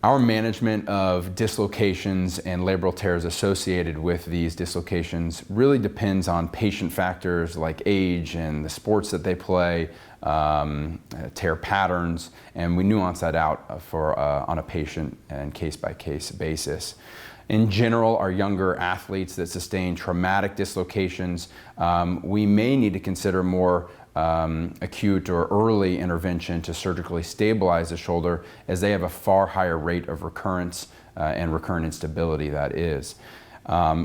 Our management of dislocations and labral tears associated with these dislocations really depends on patient factors like age and the sports that they play, tear patterns, and we nuance that out on a patient and case-by-case basis. In general, our younger athletes that sustain traumatic dislocations, we may need to consider more acute or early intervention to surgically stabilize the shoulder, as they have a far higher rate of recurrence and recurrent instability, that is.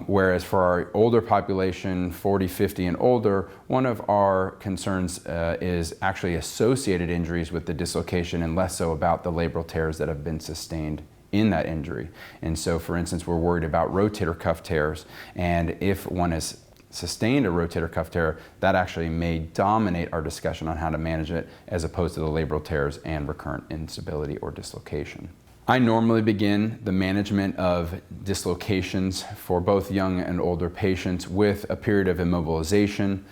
Whereas for our older population, 40, 50 and older, one of our concerns is actually associated injuries with the dislocation and less so about the labral tears that have been sustained in that injury. And so, for instance, we're worried about rotator cuff tears, and if one has sustained a rotator cuff tear, that actually may dominate our discussion on how to manage it, as opposed to the labral tears and recurrent instability or dislocation. I normally begin the management of dislocations for both young and older patients with a period of immobilization,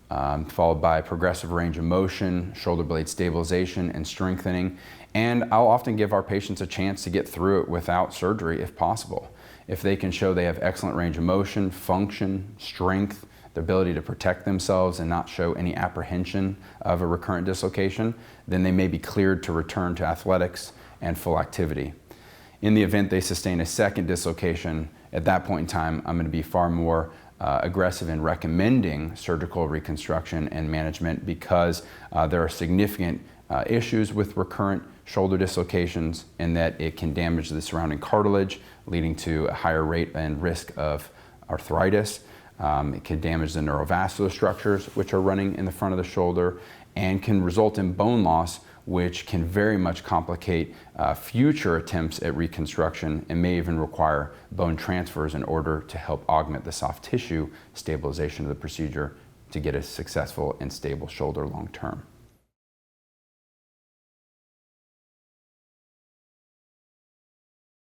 followed by progressive range of motion, shoulder blade stabilization and strengthening. And I'll often give our patients a chance to get through it without surgery if possible. If they can show they have excellent range of motion, function, strength, the ability to protect themselves and not show any apprehension of a recurrent dislocation, then they may be cleared to return to athletics and full activity. In the event they sustain a second dislocation, at that point in time, I'm going to be far more aggressive in recommending surgical reconstruction and management, because there are significant issues with recurrent shoulder dislocations, and that it can damage the surrounding cartilage, leading to a higher rate and risk of arthritis. It can damage the neurovascular structures, which are running in the front of the shoulder, and can result in bone loss, which can very much complicate future attempts at reconstruction and may even require bone transfers in order to help augment the soft tissue stabilization of the procedure to get a successful and stable shoulder long term.